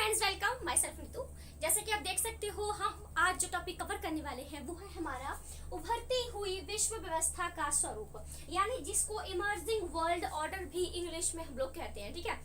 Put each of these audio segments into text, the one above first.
Friends, welcome my self Neetu. जैसे कि आप देख सकते हो, हम आज जो टॉपिक कवर करने वाले हैं वो है हमारा उभरती हुई विश्व व्यवस्था का स्वरूप, यानी जिसको इमर्जिंग वर्ल्ड ऑर्डर भी इंग्लिश में हम लोग कहते हैं। ठीक है,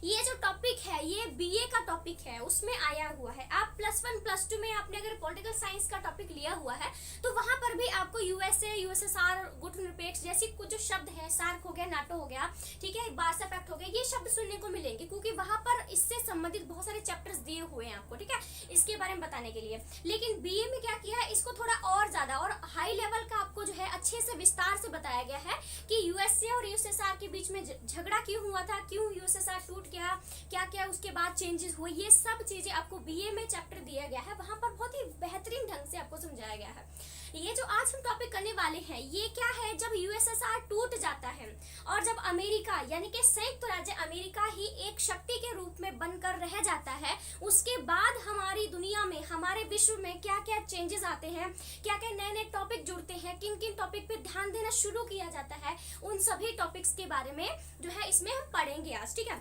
ये जो टॉपिक है ये बीए का टॉपिक है, उसमें आया हुआ है। आप +1 +2 में आपने अगर पॉलिटिकल साइंस का टॉपिक लिया हुआ है तो वहां पर भी आपको यूएसए, यूएसएसआर, गुट निरपेक्ष जैसी कुछ जो शब्द हैं, सार्क हो गया, नाटो हो गया, ठीक है, बारसा पैक्ट हो गया, ये शब्द सुनने को मिलेंगे क्योंकि वहां पर इससे संबंधित बहुत सारे चैप्टर्स दिए हुए हैं आपको, ठीक है, इसके बारे में बताने के लिए। लेकिन बीए में क्या किया है, इसको थोड़ा और ज्यादा और हाई लेवल का आपको जो है अच्छे से विस्तार से बताया गया है कि यूएसए और यूएसएसआर के बीच में झगड़ा क्यों हुआ था, क्यों यूएसएसआर टूट गया, क्या क्या उसके बाद चेंजेस हुए, ये सब चीजें आपको बीए में चैप्टर दिया गया है, वहां पर बहुत ही बेहतरीन ढंग से आपको समझाया गया है। ये जो आज हम टॉपिक करने वाले हैं ये क्या है, जब यूएसएसआर टूट जाता है और जब अमेरिका यानी कि संयुक्त राज्य अमेरिका ही एक शक्ति के रूप में बनकर रह जाता है, उसके बाद हमारी दुनिया में, हमारे विश्व में क्या क्या चेंजेस आते हैं, क्या क्या नए नए टॉपिक जुड़ते हैं, किन किन टॉपिक पे ध्यान देना शुरू किया जाता है, उन सभी टॉपिक्स के बारे में जो है इसमें हम पढ़ेंगे आज। ठीक है,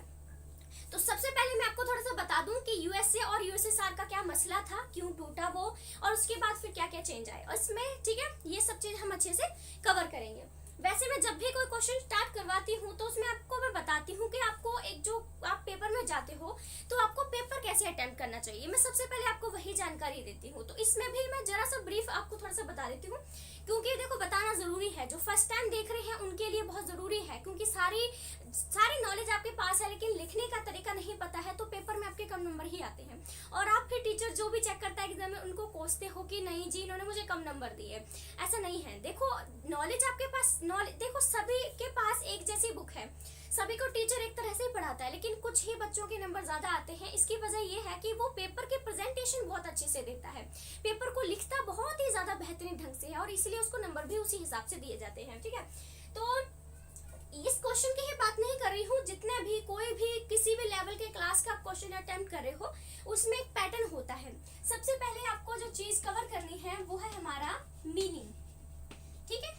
तो सबसे पहले मैं आपको थोड़ा सा बता दूं कि यूएसए और यूएसएसआर का क्या मसला था, क्यों टूटा वो, और उसके बाद फिर क्या क्या चेंज आए, और इसमें ठीक है ये सब चीज हम अच्छे से कवर करेंगे। वैसे मैं जब भी कोई क्वेश्चन स्टार्ट करवाती हूँ तो उसमें आपको मैं बताती हूँ कि आपको एक जो आप पेपर में जाते हो तो आपको पेपर कैसे अटेम्प्ट करना चाहिए, मैं सबसे पहले आपको वही जानकारी देती हूँ। तो इसमें भी मैं जरा सा ब्रीफ आपको थोड़ा सा बता देती हूँ क्योंकि देखो बताना जरूरी है, जो फर्स्ट टाइम देख रहे हैं उनके लिए बहुत जरूरी है, क्योंकि सारी नॉलेज आपके पास है लेकिन लिखने का तरीका नहीं पता है तो पेपर में आपके कम नंबर ही आते हैं, और आप फिर टीचर जो भी चेक करता है एग्जाम में उनको कोसते हो कि नहीं जी इन्होंने मुझे कम नंबर दिए। ऐसा नहीं है, देखो नॉलेज आपके पास, नॉलेज देखो सभी के पास एक जैसी बुक है, सभी को टीचर एक तरह से ही पढ़ाता है, लेकिन कुछ ही बच्चों के नंबर ज्यादा आते हैं। इसकी वजह यह है कि वो पेपर के प्रेजेंटेशन बहुत अच्छे से देता है, पेपर को लिखता बहुत ही ज्यादा बेहतरीन ढंग से है और इसलिए उसको नंबर भी उसी हिसाब से दिए जाते हैं। ठीक है, तो इस क्वेश्चन की ही बात नहीं कर रही हूँ, जितने भी कोई भी किसी भी लेवल के क्लास का क्वेश्चन अटेम्प्ट कर रहे हो उसमें एक पैटर्न होता है। सबसे पहले आपको जो चीज कवर करनी है वो है हमारा मीनिंग। ठीक है,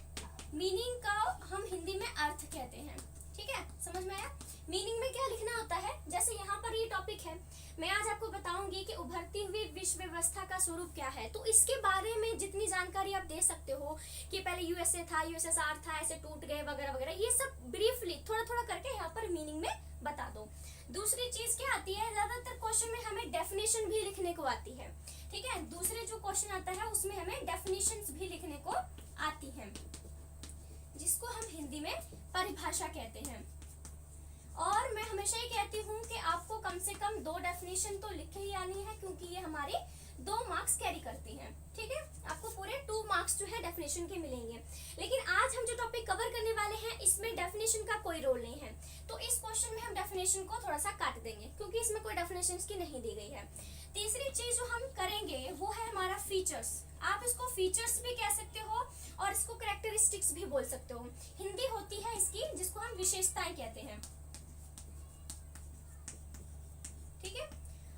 मीनिंग का हम हिंदी में अर्थ कहते हैं। ठीक है, समझ में आया? मीनिंग में क्या लिखना होता है, जैसे यहाँ पर ये टॉपिक है, मैं आज आपको बताऊंगी कि उभरती हुई विश्व व्यवस्था का स्वरूप क्या है, तो इसके बारे में जितनी जानकारी आप दे सकते हो कि पहले यूएसए था, यूएसएसआर था, ऐसे टूट गए वगैरह वगैरह, ये सब ब्रीफली थोड़ा थोड़ा करके यहाँ पर मीनिंग में बता दो। दूसरी चीज क्या आती है, ज्यादातर क्वेश्चन में हमें डेफिनेशन भी लिखने को आती है। ठीक है, दूसरे जो क्वेश्चन आता है उसमें हमें डेफिनेशन भी लिखने को आती है, जिसको हम हिंदी में परिभाषा कहते हैं। और मैं हमेशा ही कहती हूँ कि आपको कम से कम 2 डेफिनेशन तो लिखे ही आनी है, क्योंकि ये हमारे 2 मार्क्स कैरी करती हैं। ठीक है, आपको पूरे 2 मार्क्स जो है डेफिनेशन के मिलेंगे। लेकिन आज हम जो टॉपिक कवर करने वाले हैं इसमें डेफिनेशन का कोई रोल नहीं है, तो इस क्वेश्चन में हम डेफिनेशन को थोड़ा सा काट देंगे क्योंकि इसमें कोई डेफिनेशन की नहीं दी गई है। तीसरी चीज जो हम करेंगे वो है हमारा फीचर्स। आप इसको फीचर्स भी कह सकते हो और इसको कैरेक्टरिस्टिक्स भी बोल सकते हो, हिंदी होती है इसकी जिसको हम विशेषताएं कहते हैं। ठीक है,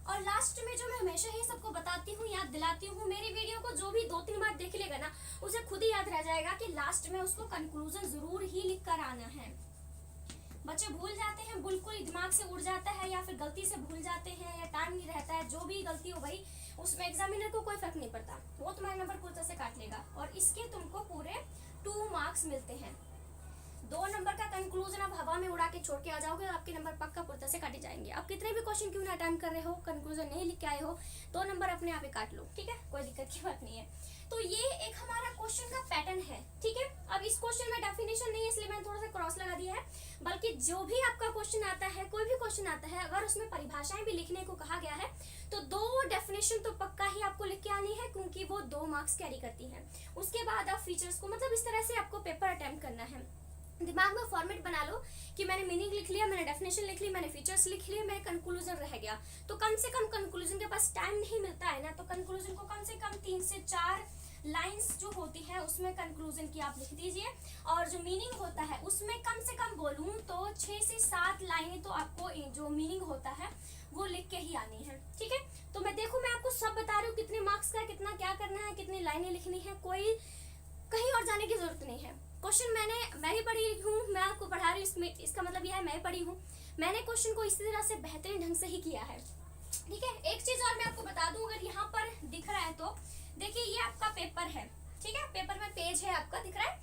और लास्ट में जो मैं हमेशा ही सबको बताती हूँ, याद दिलाती हूँ, मेरी वीडियो को जो भी 2-3 बार देख लेगा ना उसे खुद ही याद रह जाएगा कि लास्ट में उसको कंक्लूजन जरूर ही लिख कर आना है। बच्चे भूल जाते हैं, बिल्कुल दिमाग से उड़ जाता है, या फिर गलती से भूल जाते हैं, या टाइम नहीं रहता है, जो भी गलती हो भाई उसमें एग्जामिनर को कोई फर्क नहीं पड़ता, वो तुम्हारे नंबर पूरे से काट लेगा और इसके तुमको पूरे 2 मार्क्स मिलते हैं। 2 नंबर का कंक्लूजन आप हवा में उड़ा के छोड़ के आ जाओगे और आपके नंबर पक्का पुर्ता से काटे जाएंगे। आप कितने भी क्वेश्चन क्यों ना अटेम्प्ट कर रहे हो, कंक्लूजन नहीं लिख के आए हो, 2 नंबर अपने आप ही काट लो। ठीक है, कोई दिक्कत की बात नहीं है। तो ये एक हमारा क्वेश्चन का पैटर्न है। ठीक है, अब इस क्वेश्चन में डेफिनेशन नहीं है इसलिए मैंने थोड़ा सा क्रॉस लगा दिया है, बल्कि जो भी आपका क्वेश्चन आता है, कोई भी क्वेश्चन आता है, अगर उसमें परिभाषाएं भी लिखने को कहा गया है तो 2 डेफिनेशन तो पक्का ही आपको लिख के आनी है, क्योंकि वो 2 मार्क्स कैरी करती है। उसके बाद आप फीचर्स को, मतलब इस तरह से आपको पेपर अटेम्प्ट करना है। दिमाग में फॉर्मेट बना लो कि मैंने मीनिंग लिख लिया, मैंने डेफिनेशन लिख ली, मैंने फीचर्स लिख लिए, मेरे कंक्लूजन रह गया, तो कम से कम कंक्लूजन के पास टाइम नहीं मिलता है ना, तो कंक्लूजन को कम से कम 3 से 4 लाइंस जो होती है उसमें कंक्लूजन की आप लिख दीजिए, और जो मीनिंग होता है उसमें कम से कम बोलूं तो 6 से 7 लाइनें तो आपको जो मीनिंग होता है वो लिख के ही आनी है। ठीक है, तो मैं आपको सब बता रही हूँ कितने मार्क्स का कितना क्या करना है, कितनी लाइनें लिखनी है, कोई कहीं और जाने की जरूरत नहीं है। क्वेश्चन मैं ही पढ़ी हूँ, मैं आपको पढ़ा रही हूँ, इसका मतलब यह है मैं पढ़ी हूँ, मैंने क्वेश्चन को इसी तरह से बेहतरीन ढंग से ही किया है। ठीक है, एक चीज और मैं आपको बता दूं, अगर यहाँ पर दिख रहा है तो देखिए ये आपका पेपर है, ठीक है, पेपर में पेज है आपका दिख रहा है।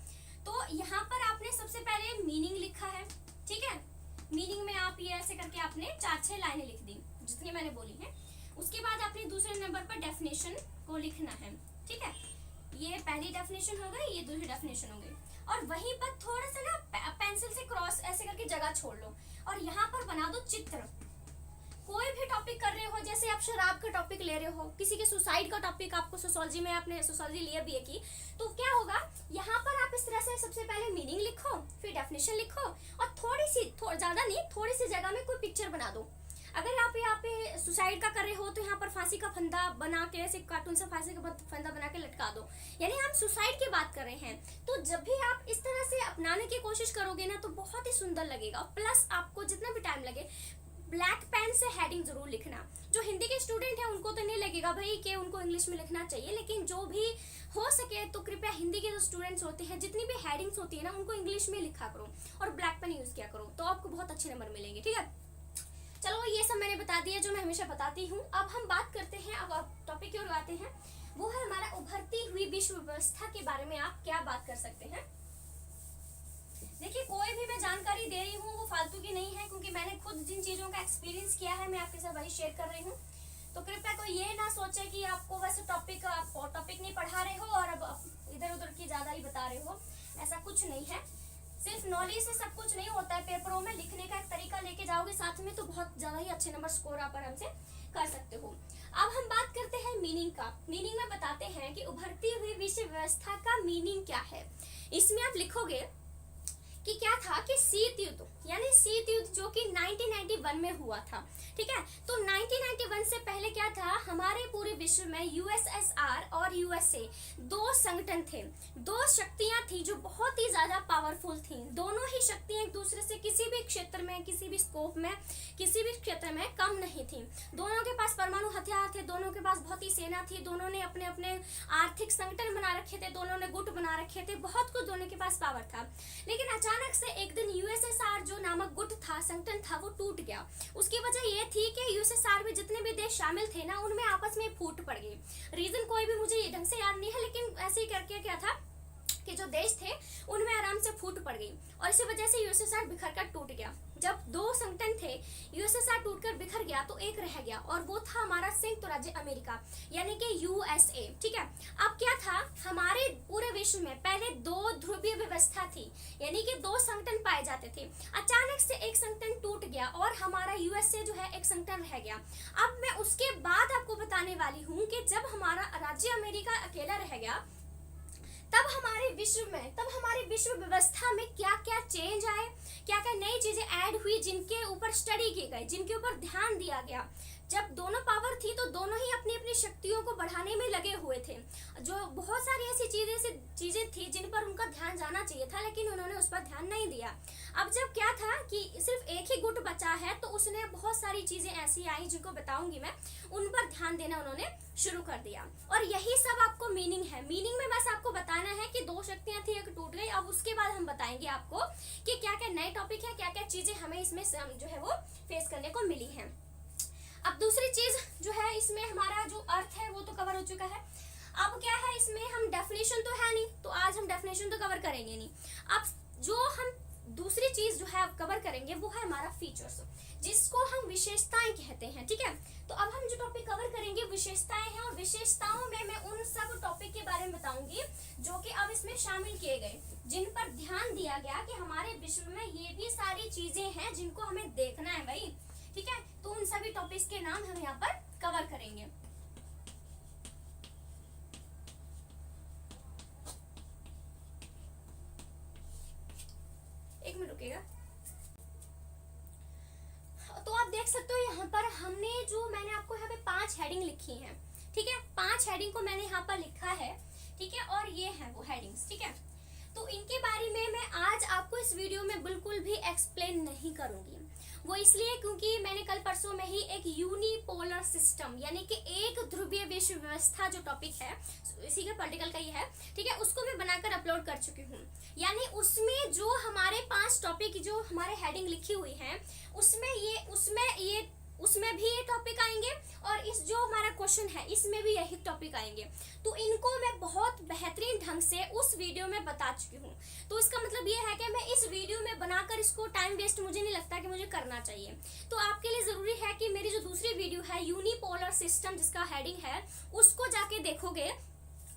तो यहाँ पर आपने सबसे पहले मीनिंग लिखा है, ठीक है, मीनिंग में आप ये ऐसे करके आपने 4-6 लाइनें लिख दी जितनी मैंने बोली है। उसके बाद आपने दूसरे नंबर पर डेफिनेशन को लिखना है, ठीक है, ये पहली डेफिनेशन हो गई, ये दूसरी डेफिनेशन हो गई। और वहीं पर थोड़ा सा ना पेंसिल से क्रॉस ऐसे करके जगह छोड़ लो और यहाँ पर बना दो चित्र। कोई भी टॉपिक कर रहे हो, जैसे आप शराब का टॉपिक ले रहे हो, किसी के सुसाइड का टॉपिक, आपको सोशियोलॉजी में आपने सोशियोलॉजी लिया बीए की, तो क्या होगा यहाँ पर आप इस तरह से सबसे पहले मीनिंग लिखो, फिर डेफिनेशन लिखो और ज्यादा नहीं, थोड़ी सी जगह में कोई पिक्चर बना दो। अगर आप यहाँ पे सुसाइड का कर रहे हो तो यहाँ पर फांसी का फंदा बना के, ऐसे कार्टून से फांसी का फंदा बना के लटका दो, यानी हम सुसाइड की बात कर रहे हैं। तो जब भी आप इस तरह से अपनाने की कोशिश करोगे ना तो बहुत ही सुंदर लगेगा। प्लस आपको जितना भी टाइम लगे ब्लैक पेन से हेडिंग जरूर लिखना। जो हिंदी के स्टूडेंट हैं उनको तो नहीं लगेगा भाई कि उनको इंग्लिश में लिखना चाहिए, लेकिन जो भी हो सके तो कृपया हिंदी के जो स्टूडेंट्स होते हैं, जितनी भी हेडिंग्स होती है ना, उनको इंग्लिश में लिखा करो और ब्लैक पेन यूज किया करो, तो आपको बहुत अच्छे नंबर मिलेंगे, ठीक है। चलो ये सब मैंने बता दिया जो मैं हमेशा बताती हूँ। अब हम बात करते हैं, अब टॉपिक की ओर आते हैं, वो है हमारा उभरती हुई विश्व व्यवस्था के बारे में आप क्या बात कर सकते हैं। देखिए कोई भी मैं जानकारी दे रही हूँ वो फालतू की नहीं है, क्योंकि मैंने खुद जिन चीजों का एक्सपीरियंस किया है मैं आपके साथ वही शेयर कर रही हूँ। तो कृपया कोई ये ना सोचे कि आपको वैसे टॉपिक नहीं पढ़ा रहे हो और अब इधर उधर की ज्यादा ही बता रहे हो, ऐसा कुछ नहीं है। सिर्फ नॉलेज से सब कुछ नहीं होता है, पेपरों में लिखने का एक तरीका लेके जाओगे साथ में तो बहुत ज्यादा ही अच्छे नंबर स्कोर आप आराम से कर सकते हो। अब हम बात करते हैं मीनिंग का। मीनिंग में बताते हैं कि उभरती हुई विश्व व्यवस्था का मीनिंग क्या है। इसमें आप लिखोगे कि क्या था कि शीत युद्ध, यानी शीत युद्ध जो कि 1991 में हुआ था, ठीक है। तो 1991 से पहले क्या था, हमारे पूरे विश्व में यूएसएसआर और यूएसए दो संगठन थे, दो शक्तियां थी जो बहुत ही ज्यादा पावरफुल थी। दोनों ही शक्तियां एक दूसरे से किसी भी क्षेत्र में, किसी भी स्कोप में, किसी भी क्षेत्र में कम नहीं थी। दोनों के पास परमाणु हथियार थे, दोनों के पास बहुत ही सेना थी, दोनों ने अपने अपने आर्थिक संगठन बना रखे थे, दोनों ने गुट बना रखे थे, बहुत कुछ दोनों के पास पावर था। लेकिन अचानक से एक दिन यूएसएसआर जो नामक गुट था, संगठन था, वो टूट गया। उसकी वजह ये थी कि यूएसएसआर में जितने भी देश शामिल थे ना, उनमें आपस में फूट पड़ गई। रीजन कोई भी मुझे ये ढंग से याद नहीं है, लेकिन ऐसे ही करके क्या था कि जो देश थे उनमें आराम से फूट पड़ गई और इसी वजह से यूएसएसआर बिखर कर टूट गया। जब दो संगठन थे, यूएसएसआर टूटकर बिखर गया तो एक रह गया और वो था हमारा संयुक्त राज्य अमेरिका, यानी कि यूएसए, ठीक है। अब क्या था, हमारे पूरे विश्व में पहले दो ध्रुवीय व्यवस्था थी, यानी कि दो संगठन पाए जाते थे। अचानक से एक संगठन टूट गया और हमारा यूएसए जो है एक संगठन रह गया। अब मैं उसके बाद आपको बताने वाली हूँ कि जब हमारा राज्य अमेरिका अकेला रह गया तब हमारे विश्व व्यवस्था में क्या क्या चेंज आए, क्या क्या नई चीजें ऐड हुई, जिनके ऊपर स्टडी किए गए, जिनके ऊपर ध्यान दिया गया। जब दोनों पावर थी तो दोनों ही अपनी अपनी शक्तियों को बढ़ाने में लगे हुए थे। जो बहुत सारी ऐसी चीजें थी जिन पर उनका ध्यान जाना चाहिए था, लेकिन उन्होंने उस पर ध्यान नहीं दिया। अब जब क्या था कि सिर्फ एक ही गुट बचा है तो उसने बहुत सारी चीजें ऐसी आई जिनको बताऊंगी मैं, उन पर ध्यान देना उन्होंने शुरू कर दिया। और यही सब आपको मीनिंग है। मीनिंग में बस आपको बताना है कि दो शक्तियां थी, एक टूट गई। अब उसके बाद हम बताएंगे आपको कि क्या क्या नए टॉपिक है, क्या क्या चीजें हमें इसमें जो है वो फेस करने को मिली है। अब दूसरी चीज जो है, इसमें हमारा जो अर्थ है वो तो कवर हो चुका है। अब क्या है, इसमें हम डेफिनेशन तो है नहीं, तो आज हम डेफिनेशन तो कवर करेंगे नहीं। अब जो हम दूसरी चीज जो है अब कवर करेंगे वो है हमारा फीचर्स, जिसको हम विशेषताएं कहते हैं, ठीक है। तो अब हम जो टॉपिक कवर करेंगे विशेषताएं हैं, और विशेषताओं में मैं उन सब टॉपिक के बारे में बताऊंगी जो कि अब इसमें शामिल किए गए, जिन पर ध्यान दिया गया कि हमारे विश्व में ये भी सारी चीजें हैं जिनको हमें देखना है भाई, ठीक है। तो उन सभी टॉपिक्स के नाम हम यहाँ पर कवर करेंगे। एक मिनट रुकेगा। तो आप देख सकते हो यहाँ पर मैंने आपको यहाँ पे 5 हेडिंग लिखी हैं, ठीक है। 5 हेडिंग को मैंने यहाँ पर लिखा है, ठीक है, और ये है वो हेडिंग्स, ठीक है। तो इनके बारे में मैं आज आपको इस वीडियो में बिल्कुल भी एक्सप्लेन नहीं करूंगी। वो इसलिए क्योंकि मैंने कल परसों में ही एक यूनिपोलर सिस्टम, यानी कि एक ध्रुवीय विश्व व्यवस्था जो टॉपिक है, इसी का पॉलिटिकल का ही है, ठीक है, उसको मैं बनाकर अपलोड कर चुकी हूँ। यानी उसमें जो हमारे 5 टॉपिक जो हमारे हेडिंग लिखी हुई है, उसमें भी ये टॉपिक आएंगे और इस जो हमारा क्वेश्चन है इसमें भी यही टॉपिक आएंगे। तो इनको मैं बहुत बेहतरीन ढंग से उस वीडियो में बता चुकी हूँ। तो इसका मतलब ये है कि मैं इस वीडियो में बनाकर इसको टाइम वेस्ट मुझे नहीं लगता कि मुझे करना चाहिए। तो आपके लिए जरूरी है कि मेरी जो दूसरी वीडियो है यूनिपोलर सिस्टम जिसका हेडिंग है उसको जाके देखोगे,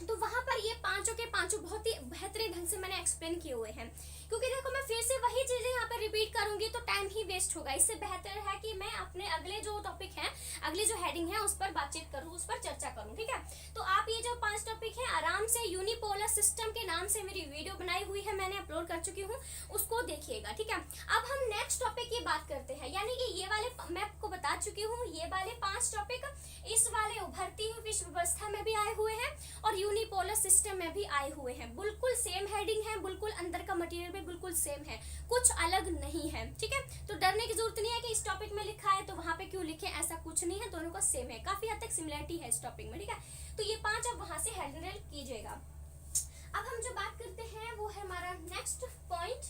तो वहां पर ये पांचों के पांचों बहुत ही बेहतरीन ढंग से मैंने एक्सप्लेन किए हुए हैं। क्योंकि देखो मैं फिर से वही चीजें यहाँ पे रिपीट करूंगी तो टाइम ही वेस्ट होगा। इससे बेहतर है कि मैं अपने अगले जो टॉपिक है, अगली जो हेडिंग है उस पर बातचीत करूँ, उस पर चर्चा करूँ, ठीक है। तो आप ये जो 5 टॉपिक है आराम से यूनिपोलर सिस्टम के नाम से मेरी वीडियो बनाई हुई है, मैंने अपलोड कर चुकी हूँ, उसको देखिएगा, ठीक है। अब हम नेक्स्ट टॉपिक की बात करते हैं, यानी कि ये वाले मैं आपको बता चुकी हूँ, ये वाले 5 टॉपिक इस वाले उभरती हुई विश्व व्यवस्था में भी आए हुए हैं और यूनिपोलर सिस्टम में भी आए हुए हैं। बिल्कुल सेम हेडिंग है, बिल्कुल अंदर का मटेरियल भी बिल्कुल सेम है, कुछ अलग नहीं है, ठीक है। तो डरने की जरूरत नहीं है कि इस टॉपिक में लिखा है तो वहां पे क्यों लिखे, ऐसा कुछ नहीं है, दोनों का सेम है, काफी हद तक सिमिलरिटी है इस टॉपिक में, ठीक है। तो ये 5 आप वहां से हैंडल कीजिएगा। अब हम जो बात करते हैं वो है हमारा नेक्स्ट पॉइंट,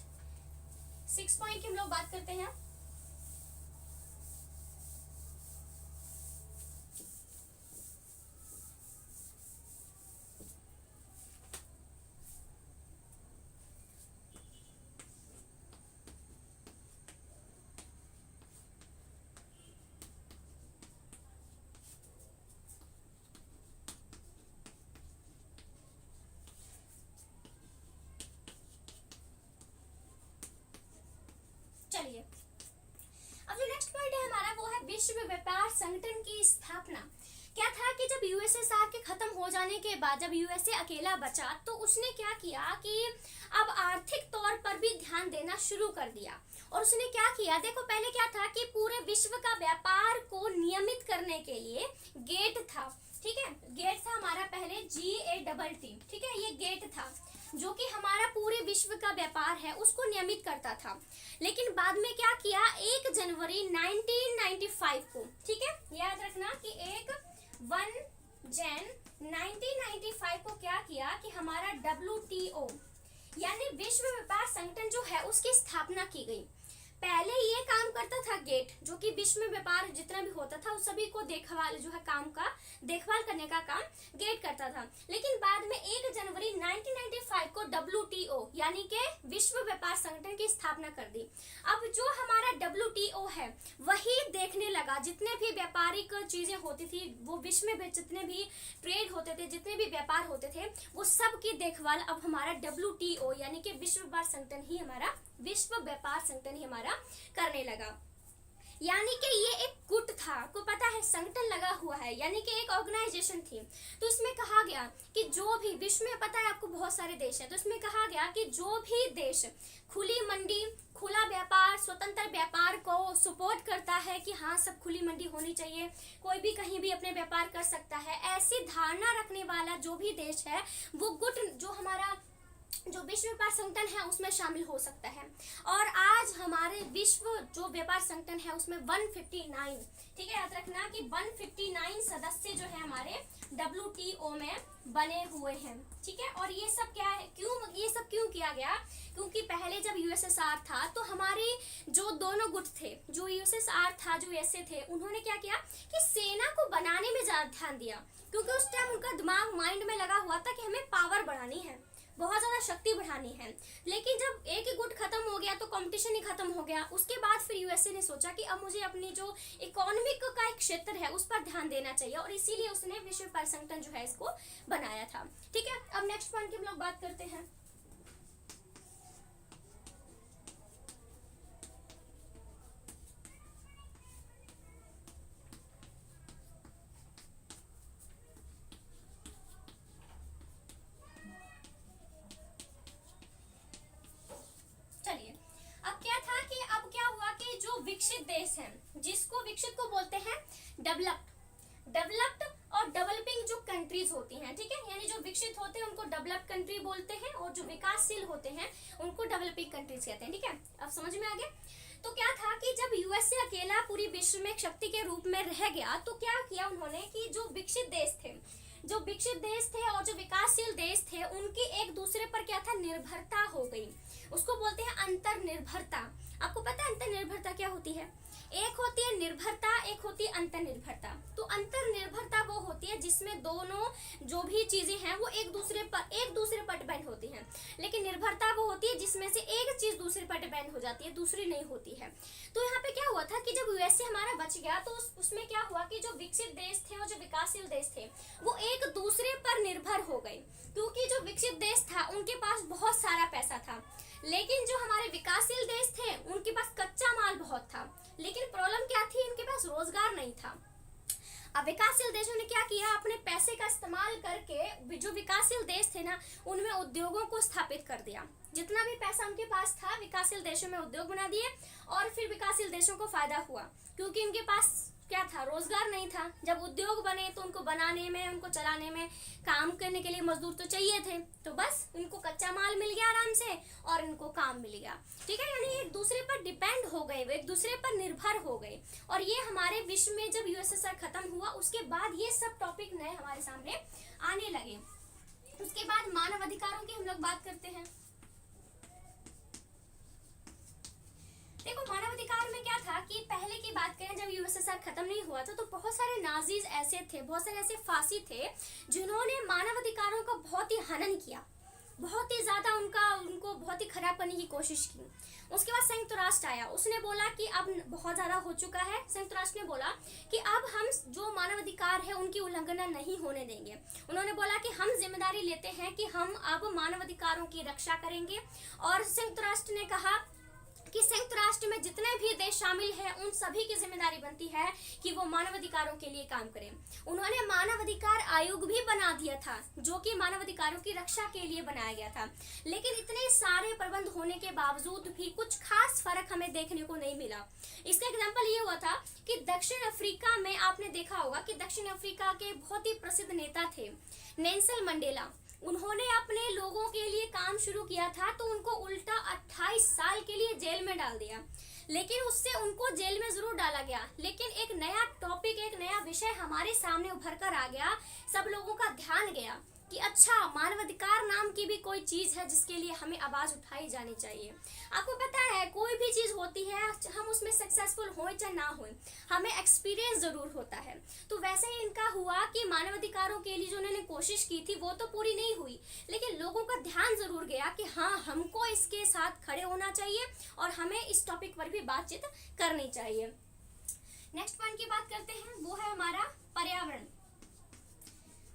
6 पॉइंट की हम लोग बात करते हैं। चलिए अब जो नेक्स्ट पॉइंट है हमारा वो है विश्व व्यापार संगठन की स्थापना। क्या था कि जब यूएसएसआर के खत्म हो जाने के बाद जब यूएसए अकेला बचा तो उसने क्या किया कि अब आर्थिक तौर पर भी ध्यान देना शुरू कर दिया। और उसने क्या किया, देखो पहले क्या था कि पूरे विश्व का व्यापार को नियमित करने के लिए गेट था, ठीक है। गेट था हमारा पहले GATT, ठीक है, ये गेट था जो कि हमारा पूरे विश्व का व्यापार है उसको नियमित करता था। लेकिन बाद में क्या किया, 1 जनवरी 1995 को, ठीक है, याद रखना कि 1 जन 1995 को क्या किया कि हमारा WTO यानी विश्व व्यापार संगठन जो है उसकी स्थापना की गई। पहले ये काम करता था गेट, जो कि विश्व में व्यापार जितना भी होता था उस सभी को देखभाल जो है काम का देखभाल करने का काम गेट करता था। लेकिन बाद में 1 जनवरी 1995 को WTO यानी कि विश्व व्यापार संगठन की स्थापना कर दी। अब जो हमारा WTO है वही देखने लगा जितने भी व्यापारिक चीजें होती थी, वो विश्व में जितने भी ट्रेड होते थे, जितने भी व्यापार होते थे, वो सब की देखभाल अब हमारा WTO यानी कि विश्व व्यापार संगठन ही हमारा करने लगा। यानी कि ये एक गुट था, आपको पता है संगठन लगा हुआ है, यानी कि एक ऑर्गेनाइजेशन थी। तो इसमें कहा गया कि जो भी विश्व में, पता है आपको बहुत सारे देश हैं, तो इसमें कहा गया कि जो भी देश खुली मंडी, खुला व्यापार, स्वतंत्र व्यापार को सपोर्ट करता है कि हाँ सब खुली मंडी होनी चाहिए, कोई भी कहीं भी अपने व्यापार कर सकता है, ऐसी धारणा रखने वाला जो भी देश है वो गुट जो हमारा जो विश्व व्यापार संगठन है उसमें शामिल हो सकता है। और आज हमारे विश्व जो व्यापार संगठन है उसमें 159, ठीक है, याद रखना कि 159 सदस्य जो है हमारे WTO में बने हुए हैं, ठीक है। और ये सब क्या है, ये सब क्यों किया गया, क्योंकि पहले जब यूएसएसआर था तो हमारे जो दोनों गुट थे, जो यूएसएसआर था, जो यूएसए थे, उन्होंने क्या किया कि सेना को बनाने में ज्यादा ध्यान दिया, क्योंकि उस टाइम उनका दिमाग माइंड में लगा हुआ था कि हमें पावर बढ़ानी है, बहुत ज्यादा शक्ति बढ़ानी है। लेकिन जब एक ही गुट खत्म हो गया तो कंपटीशन ही खत्म हो गया। उसके बाद फिर यूएसए ने सोचा कि अब मुझे अपनी जो इकोनॉमिक का एक क्षेत्र है उस पर ध्यान देना चाहिए, और इसीलिए उसने विश्व व्यापार संगठन जो है इसको बनाया था, ठीक है। अब नेक्स्ट पॉइंट की हम लोग बात करते हैं। विकसित देश हैं, जिसको विकसित को बोलते हैं डेवलप्ड और डेवलपिंग जो कंट्रीज होती हैं, ठीक है, यानी जो विकसित होते हैं उनको डेवलप्ड कंट्री बोलते हैं और जो विकासशील होते हैं उनको डेवलपिंग कंट्रीज कहते हैं, ठीक है। अब समझ में आ गया। तो क्या था कि जब यूएसए अकेला पूरी विश्व में एक शक्ति के रूप में रह गया तो क्या किया उन्होंने कि जो विकसित देश थे और जो विकासशील देश थे उनकी एक दूसरे पर क्या था, निर्भरता हो गई। उसको बोलते हैं अंतरनिर्भरता। आपको पता है अंतरनिर्भरता क्या होती है? एक होती है निर्भरता, एक होती होती है अंतर्निर्भरता। तो अंतर्निर्भरता वो होती है जिसमें दोनों जो भी चीजें हैं वो एक दूसरे पर डिपेंड होती हैं। लेकिन निर्भरता वो होती है जिसमें से एक चीज दूसरे पर डिपेंड हो जाती है, दूसरी नहीं होती है। तो यहाँ पे क्या हुआ था कि जब यूएसए हमारा बच गया तो उसमें क्या हुआ कि जो विकसित देश थे और जो विकासशील देश थे वो एक दूसरे पर निर्भर हो गए, क्योंकि जो विकसित देश था उनके पास बहुत सारा पैसा था, लेकिन जो हमारे विकासशील देश थे उनके पास कच्चा माल बहुत था। लेकिन प्रॉब्लम क्या थी, इनके पास रोजगार नहीं था। अब विकासशील देशों ने क्या किया, अपने पैसे का इस्तेमाल करके जो विकासशील देश थे ना उनमें उद्योगों को स्थापित कर दिया। जितना भी पैसा उनके पास था विकासशील देशों में उद्योग बना दिए, और फिर विकासशील देशों को फायदा हुआ क्योंकि इनके पास क्या था, रोजगार नहीं था। जब उद्योग बने तो उनको बनाने में, उनको चलाने में, काम करने के लिए मजदूर तो चाहिए थे, तो बस इनको कच्चा माल मिल गया आराम से और इनको काम मिल गया। ठीक है, यानी एक दूसरे पर डिपेंड हो गए, वो एक दूसरे पर निर्भर हो गए। और ये हमारे विश्व में जब यूएसएसआर खत्म हुआ उसके बाद ये सब टॉपिक नए हमारे सामने आने लगे। उसके बाद मानव अधिकारों की हम लोग बात करते हैं। देखो मानव अधिकार में क्या था कि पहले की बात करें जब यूएसएसआर खत्म नहीं हुआ था तो बहुत सारे नाजीज ऐसे थे, बहुत सारे ऐसे फांसी थे जिन्होंने मानव अधिकारों का बहुत ही हनन किया, बहुत ही ज्यादा उनको बहुत ही खराब करने की कोशिश की। उसके बाद संयुक्त राष्ट्र आया, उसने बोला कि अब बहुत ज्यादा हो चुका है। संयुक्त राष्ट्र ने बोला कि अब हम जो मानव अधिकार है उनकी उल्लंघना नहीं होने देंगे। उन्होंने बोला कि हम जिम्मेदारी लेते हैं कि हम अब मानव अधिकारों की रक्षा करेंगे। और संयुक्त राष्ट्र ने कहा कि संयुक्त राष्ट्र में जितने भी देश शामिल हैं उन सभी की जिम्मेदारी बनती है कि वो मानव अधिकारों के लिए काम करें। उन्होंने मानव अधिकार आयोग भी बना दिया था जो कि मानव अधिकारों की रक्षा के लिए बनाया गया था। लेकिन इतने सारे प्रबंध होने के बावजूद भी कुछ खास फर्क हमें देखने को नहीं मिला। इसका एग्जाम्पल ये हुआ था कि दक्षिण अफ्रीका में आपने देखा होगा कि दक्षिण अफ्रीका के बहुत ही प्रसिद्ध नेता थे नेल्सन मंडेला। उन्होंने अपने लोगों के लिए काम शुरू किया था तो उनको उल्टा 28 साल के लिए जेल में डाल दिया। लेकिन उससे उनको जेल में जरूर डाला गया, लेकिन एक नया टॉपिक, एक नया विषय हमारे सामने उभर कर आ गया। सब लोगों का ध्यान गया कि अच्छा मानवाधिकार नाम की भी कोई चीज है जिसके लिए हमें आवाज उठाई जानी चाहिए। आपको पता है कोई भी चीज होती है हम उसमें सक्सेसफुल हो चाहे ना हो, हमें एक्सपीरियंस जरूर होता है। तो वैसे ही इनका हुआ कि मानवाधिकारों के लिए जो उन्होंने कोशिश की थी वो तो पूरी नहीं हुई, लेकिन लोगों का ध्यान जरूर गया कि हाँ हमको इसके साथ खड़े होना चाहिए और हमें इस टॉपिक पर भी बातचीत करनी चाहिए। नेक्स्ट पॉइंट की बात करते हैं, वो है हमारा पर्यावरण।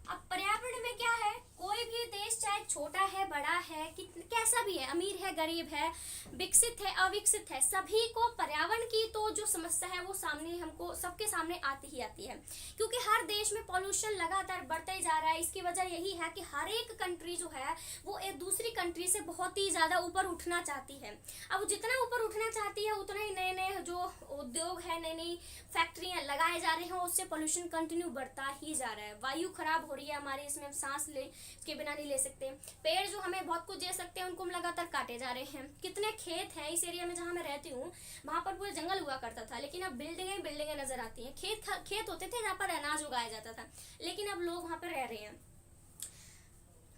अब पर्यावरण में क्या है, कोई भी देश चाहे छोटा है बड़ा है कैसा भी है, अमीर है गरीब है, विकसित है अविकसित है, सभी को पर्यावरण की तो जो समस्या है वो सामने हमको सबके सामने आती ही आती है। क्योंकि हर देश में पॉल्यूशन लगातार बढ़ता ही जा रहा है। इसकी वजह यही है कि हर एक कंट्री जो है वो एक दूसरी कंट्री से बहुत ही ज्यादा ऊपर उठना चाहती है। अब जितना ऊपर उठना चाहती है उतना ही नए नए जो उद्योग है, नई नई फैक्ट्रियां लगाए जा रहे हैं, उससे पॉल्यूशन कंटिन्यू बढ़ता ही जा रहा है। वायु खराब हो रही है हमारी, इसमें हम सांस ले के बिना नहीं ले सकते। पेड़ जो हमें बहुत कुछ दे सकते हैं उनको हम लगातार काटे जा रहे हैं। कितने खेत हैं इस एरिया में जहां मैं रहती हूँ, वहां पर पूरा जंगल हुआ करता था, लेकिन अब बिल्डिंगे नजर आती हैं। खेत होते थे जहाँ पर अनाज उगाया जाता था, लेकिन अब लोग वहां पर रह रहे हैं।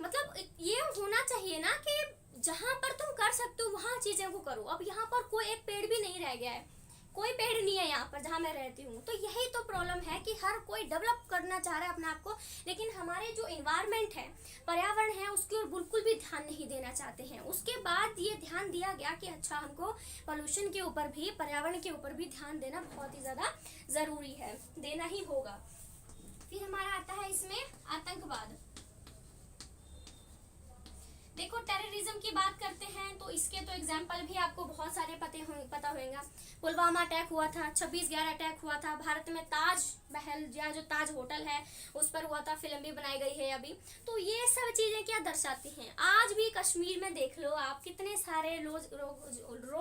मतलब ये होना चाहिए ना कि जहां पर तुम कर सकते हो वहां चीजें को करो। अब यहाँ पर कोई एक पेड़ भी नहीं रह गया है, कोई पेड़ नहीं है यहाँ पर जहाँ मैं रहती हूँ। तो यही तो प्रॉब्लम है कि हर कोई डेवलप करना चाह रहा है अपने आप को, लेकिन हमारे जो इन्वायरमेंट है, पर्यावरण है, उसकी ओर बिल्कुल भी ध्यान नहीं देना चाहते हैं। उसके बाद ये ध्यान दिया गया कि अच्छा हमको पोल्यूशन के ऊपर भी, पर्यावरण के ऊपर भी ध्यान देना बहुत ही ज्यादा जरूरी है, देना ही होगा। फिर हमारा आता है इसमें आतंकवाद। देखो टेररिज्म की बात करते हैं तो इसके तो एग्जाम्पल भी आपको बहुत सारे पता होगा। पुलवामा अटैक हुआ था, 26/11 अटैक हुआ था, भारत में ताज महल या जो ताज होटल है उस पर हुआ था, फिल्म भी बनाई गई है अभी। तो ये सब चीजें क्या दर्शाती हैं, आज भी कश्मीर में देख लो आप कितने सारे रोज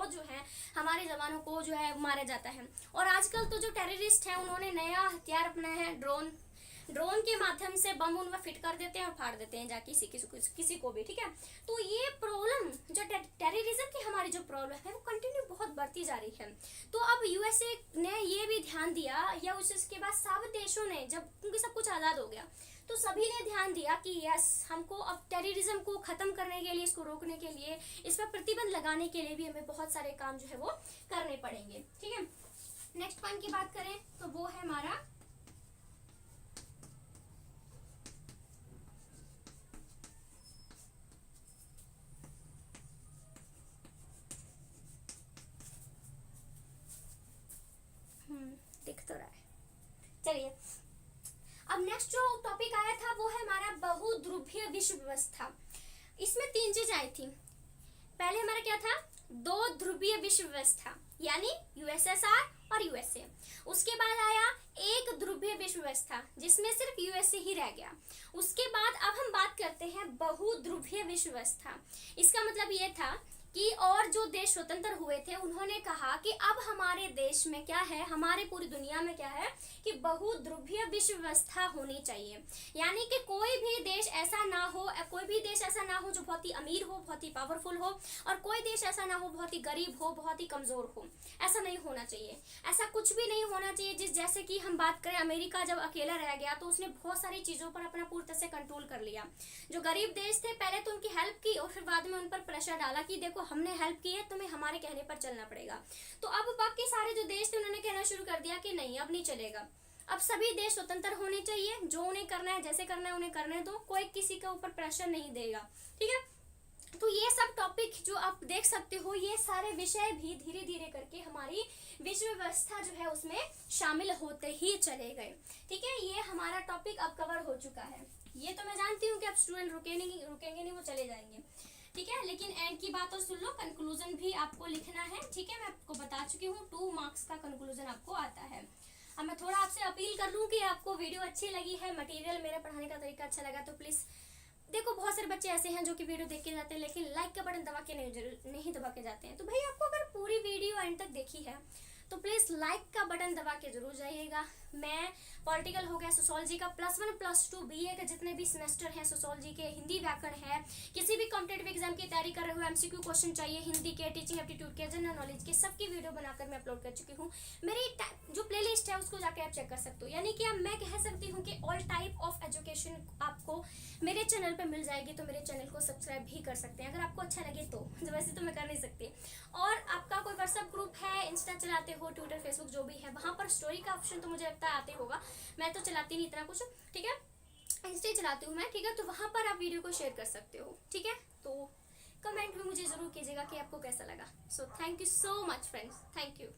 जो है हमारे जवानों को जो है मारा जाता है। और आजकल तो जो टेररिस्ट है उन्होंने नया हथियार अपनाया है, ड्रोन के माध्यम से बम उनमें फिट कर देते हैं और फाड़ देते हैं जाके किसी को भी। ठीक है, तो ये प्रॉब्लम जो टेररिज्म की हमारी जो प्रॉब्लम है वो कंटिन्यू बहुत बढ़ती जा रही है। तो अब यूएसए ने ये भी ध्यान दिया, या उसके बाद सब देशों ने, जब क्योंकि सब कुछ आज़ाद हो गया तो सभी ने ध्यान दिया कि यस हमको अब टेररिज्म को खत्म करने के लिए, इसको रोकने के लिए, इस पर प्रतिबंध लगाने के लिए भी हमें बहुत सारे काम जो है वो करने पड़ेंगे। ठीक है, नेक्स्ट पॉइंट की बात करें तो वो है हमारा चलिए अब नेक्स्ट जो टॉपिक आया था वो है हमारा बहुध्रुवीय विश्व व्यवस्था। इसमें 3 चीज आई थी। पहले हमारा क्या था, 2 ध्रुवीय विश्व व्यवस्था यानी यूएसएसआर और यूएसए। उसके बाद आया 1 ध्रुवीय विश्व व्यवस्था जिसमें सिर्फ यूएसए ही रह गया। उसके बाद अब हम बात करते हैं बहुध्रुवीय विश्व व्यवस्था। इसका मतलब ये था कि और जो देश स्वतंत्र हुए थे उन्होंने कहा कि अब हमारे देश में क्या है, हमारे पूरी दुनिया में क्या है कि बहुध्रुवीय विश्व व्यवस्था होनी चाहिए। यानी कि कोई भी देश ऐसा ना हो, कोई भी देश ऐसा ना हो जो बहुत ही अमीर हो, बहुत ही पावरफुल हो, और कोई देश ऐसा ना हो बहुत ही गरीब हो, बहुत ही कमजोर हो। ऐसा नहीं होना चाहिए, ऐसा कुछ भी नहीं होना चाहिए। जैसे कि हम बात करें, अमेरिका जब अकेला रह गया तो उसने बहुत सारी चीजों पर अपना पूरी तरह से कंट्रोल कर लिया। जो गरीब देश थे पहले तो उनकी हेल्प की और फिर बाद में उन पर प्रेशर डाला कि देखो हमने हेल्प की है, तुम्हें हमारे कहने पर चलना पड़ेगा। तो अब बाकी सारे जो देश थे उन्होंने कहना शुरू कर दिया कि नहीं अब नहीं चलेगा, अब सभी देश स्वतंत्र होने चाहिए, जो उन्हें करना है जैसे करना है उन्हें करने दो, कोई किसी के ऊपर प्रेशर नहीं देगा। ठीक है, तो ये सब टॉपिक जो आप देख सकते हो, ये सारे विषय भी धीरे धीरे करके हमारी विश्व व्यवस्था जो है उसमें शामिल होते ही चले गए। ठीक है, ये हमारा टॉपिक अब कवर हो चुका है। ये तो मैं जानती हूँ कि अब स्टूडेंट रुकेंगे नहीं, वो चले जाएंगे। ठीक है, लेकिन एंड की बात और सुन लो, कंक्लूजन भी आपको लिखना है। ठीक है, मैं आपको बता चुकी हूँ 2 मार्क्स का कंक्लूजन आपको आता है। अब मैं थोड़ा आपसे अपील कर लूँ कि आपको वीडियो अच्छी लगी है, मटेरियल मेरा पढ़ाने का तरीका अच्छा लगा तो प्लीज़ देखो, बहुत सारे बच्चे ऐसे हैं जो कि वीडियो देख के जाते हैं लेकिन लाइक का बटन दबा के नहीं दबा के जाते हैं। तो भाई आपको अगर पूरी वीडियो एंड तक देखी है तो प्लीज़ लाइक का बटन दबा के जरूर जाइएगा। मैं पॉलिटिकल हो गया, सोशोलॉजी का +1 +2 बीए के जितने भी सेमेस्टर हैं सोशोलॉजी के, हिंदी व्याकरण है, किसी भी कॉम्पिटेटिव एग्जाम की तैयारी कर रहे हो, एमसीक्यू क्वेश्चन चाहिए हिंदी के, टीचिंग एप्टीट्यूड के, जनरल नॉलेज के, सबकी वीडियो बनाकर मैं अपलोड कर चुकी हूँ। मेरी जो प्लेलिस्ट है उसको जाकर आप चेक कर सकते हो। यानी कि अब मैं कह सकती हूँ कि ऑल टाइप ऑफ एजुकेशन आपको मेरे चैनल पे मिल जाएगी। तो मेरे चैनल को सब्सक्राइब भी कर सकते हैं अगर आपको अच्छा लगे तो, वैसे तो मैं कर नहीं सकती। और आपका कोई व्हाट्सएप ग्रुप है, इंस्टा चलाते हो, ट्विटर फेसबुक जो भी है, वहाँ पर स्टोरी का ऑप्शन तो मुझे लगता है आते होगा, मैं तो चलाती नहीं इतना कुछ। ठीक है, इंस्टा चलाती हूँ मैं। ठीक है, तो वहाँ पर आप वीडियो को शेयर कर सकते हो। ठीक है, तो कमेंट में मुझे जरूर कीजिएगा कि आपको कैसा लगा। So thank you so much friends, thank you.